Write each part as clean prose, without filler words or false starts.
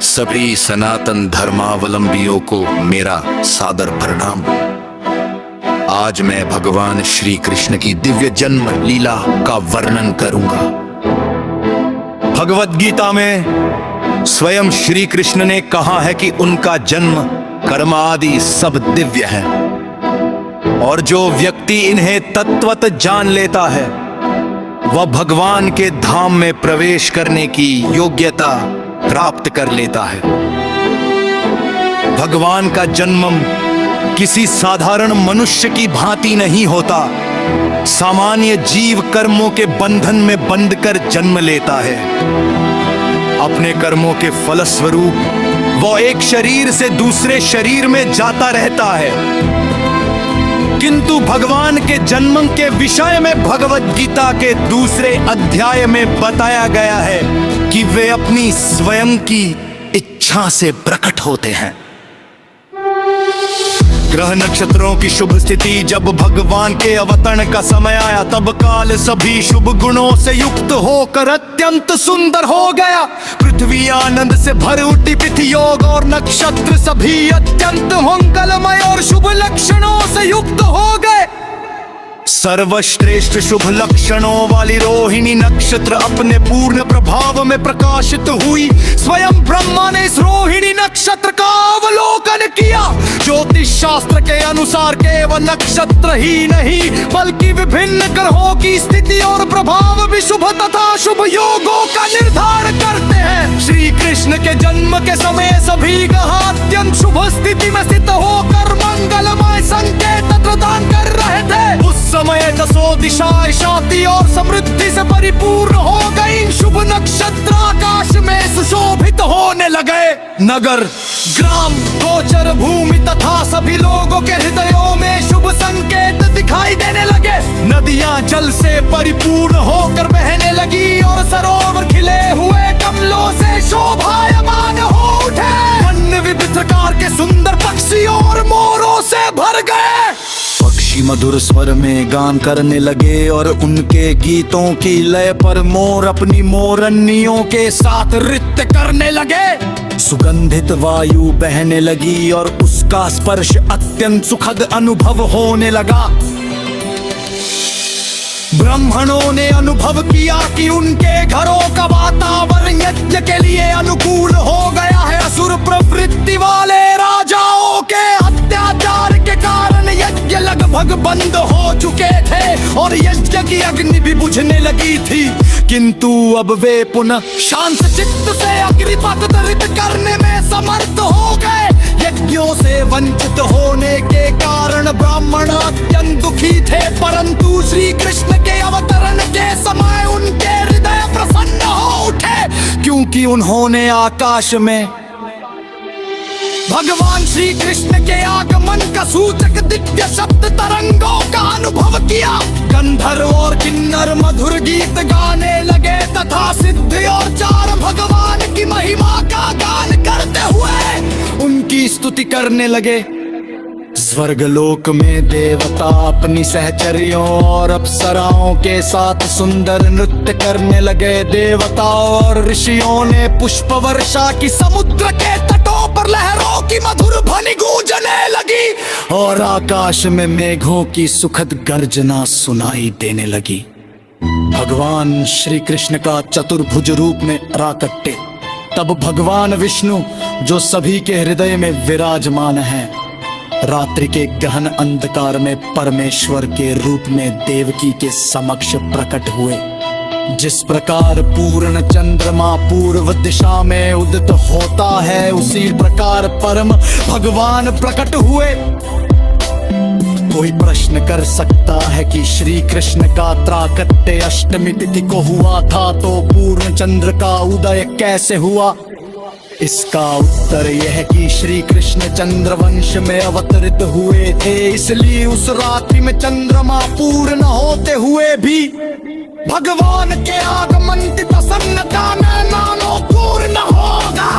सभी सनातन धर्मावलंबियों को मेरा सादर प्रणाम। आज मैं भगवान श्री कृष्ण की दिव्य जन्म लीला का वर्णन करूंगा। भगवत गीता में स्वयं श्री कृष्ण ने कहा है कि उनका जन्म, कर्म आदि सब दिव्य है और जो व्यक्ति इन्हें तत्वत जान लेता है वह भगवान के धाम में प्रवेश करने की योग्यता प्राप्त कर लेता है। भगवान का जन्म किसी साधारण मनुष्य की भांति नहीं होता। सामान्य जीव कर्मों के बंधन में बंधकर जन्म लेता है। अपने कर्मों के फलस्वरूप वो एक शरीर से दूसरे शरीर में जाता रहता है। किंतु भगवान के जन्म के विषय में भगवत गीता के दूसरे अध्याय में बताया गया है कि वे अपनी स्वयं की इच्छा से प्रकट होते हैं। ग्रह नक्षत्रों की शुभ स्थिति जब भगवान के अवतरण का समय आया, तब काल सभी शुभ गुणों से युक्त होकर अत्यंत सुंदर हो गया। पृथ्वी आनंद से भर उठी, तिथि योग और नक्षत्र सभी अत्यंत मंगलमय और शुभ लक्षणों से युक्त हो गए। सर्वश्रेष्ठ शुभ लक्षणों वाली रोहिणी नक्षत्र अपने पूर्ण प्रभाव में प्रकाशित हुई। स्वयं ब्रह्मा ने इस रोहिणी नक्षत्र का अवलोकन किया। ज्योतिष शास्त्र के अनुसार केवल नक्षत्र ही नहीं बल्कि विभिन्न ग्रहों की स्थिति और प्रभाव भी शुभ तथा शुभ योगों का निर्धारण करते हैं। श्री कृष्ण के जन्म के समय सभी ग्रह अत्यंत शुभ स्थिति में स्थित होकर मंगलमय संकेत प्रदान कर रहे थे। उस समय दसों दिशाएं शांति और समृद्धि से परिपूर्ण हो गई। शुभ नक्षत्र आकाश में सुशोभित होने लगे। नगर, ग्राम, गोचर भूमि तथा सभी लोगों के हृदयों में शुभ संकेत दिखाई देने लगे। नदियां जल से परिपूर्ण होकर बहने लगी और सरोवर खिले हुए कमलों से शोभायमान हो उठे। वन विविध प्रकार के सुंदर पक्षी और मोरों से भर गए। पक्षी मधुर स्वर में गान करने लगे और उनके गीतों की लय पर मोर अपनी मोरनियों के साथ नृत्य करने लगे। सुगंधित वायु बहने लगी और उसका स्पर्श अत्यंत सुखद अनुभव होने लगा। ब्राह्मणों ने अनुभव किया कि उनके घरों का वातावरण यज्ञ के लिए अनुकूल हो गया है। असुर प्रवृत्ति वाले राजाओं के अत्याचार के कारण यज्ञ लगभग बंद हो चुके थे और यज्ञ की अग्नि भी बुझने लगी थी। किंतु अब वे पुनः शांत चित्त से अग्निपथ दरित करने में समर्थ हो गए। यज्ञों से वंचित होने के कारण ब्राह्मण अत्यंत दुखी थे, परंतु श्री कृष्ण के अवतरण के समय उनके हृदय प्रसन्न हो उठे, क्योंकि उन्होंने आकाश में भगवान श्री कृष्ण के आगमन का सूचक दिव्य शब्द तरंगों का अनुभव किया। गंधर्व और किन्नर मधुर गीत गाने लगे तथा सिद्ध और चार भगवान की महिमा का गान करते हुए उनकी स्तुति करने लगे। स्वर्गलोक में देवता अपनी सहचरियों और अप्सराओं के साथ सुंदर नृत्य करने लगे। देवताओं और ऋषियों ने पुष्प वर्षा की, समुद्र के तटों पर लहरों की मधुर ध्वनि गूंजने लगी और आकाश में मेघों की सुखद गर्जना सुनाई देने लगी। भगवान श्री कृष्ण का चतुर्भुज रूप में प्राकट्य। तब भगवान विष्णु, जो सभी के हृदय में विराजमान है, रात्रि के गहन अंधकार में परमेश्वर के रूप में देवकी के समक्ष प्रकट हुए। जिस प्रकार पूर्ण चंद्रमा पूर्व दिशा में उदित होता है, उसी प्रकार परम भगवान प्रकट हुए। कोई प्रश्न कर सकता है कि श्री कृष्ण का त्राकट्य अष्टमी तिथि को हुआ था, तो पूर्ण चंद्र का उदय कैसे हुआ? इसका उत्तर यह है कि श्री कृष्ण चंद्रवंश में अवतरित हुए थे, इसलिए उस रात्रि में चंद्रमा पूर्ण होते हुए भी भगवान के आगमन की प्रसन्नता में मानो पूर्ण होगा।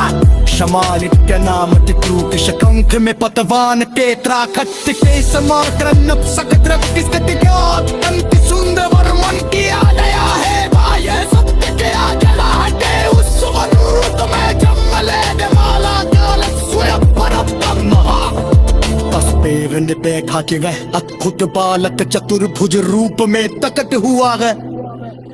क्षमालित्य नाम तिक्रूक शंख में पतवान के त्राकट्य के समाक्रम सकद्रव की स्थिति के अत्यंत सुंदर वर्णन किया गया है। भाई सत्य के आगे हटे उस स्वरूप में जन्म ले सामने बैठा के वह अद्भुत बालक चतुर्भुज रूप में प्रकट हुआ है।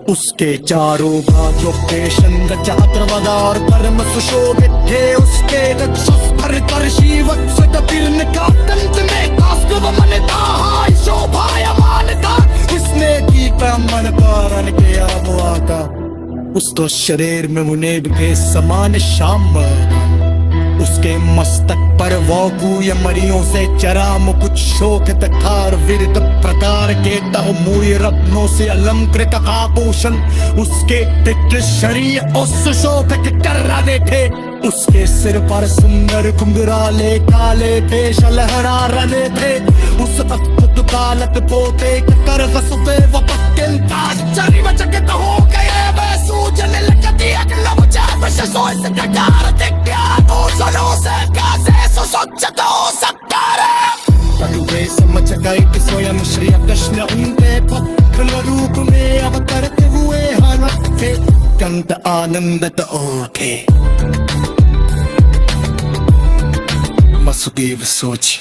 उसके चारों भागों पे शंख चक्रगदा और परम सुशोभित थे उसके रक्षस्तर कर्षी वत्स कपिर्न का दंत में कास्कवमनता हाय शोभायमान था। इसने की ब्राह्मण पारण किया वो आता, उस तो शरीर में मुनेब के समान श्याम। उसके मस्तक पर वौगूय मरियों से चरा मुकुट शोक तखार विरत प्रकार के तह मूल्य रत्नों से अलंकृत आभूषण उसके दिव्य शरीर और सुशोभित कर रहे थे। उसके सिर पर सुंदर घुंघराले काले केश लहरा रहे थे। उस अद्भुत कालक पोते कर वसुते व पत्यंत आश्चर्यचकित हो गए वे सूझने लगती अगला मुझे विशेष प्रकार दिव्या दूषणों से कैसे सुसज्जित हो सकता है। तब वे समझ गए कि स्वयं श्री कृष्ण उनके पत्थर रूप में अवतरते हुए हालत थे अत्यंत आनंदित उठे। वसुदेव सोच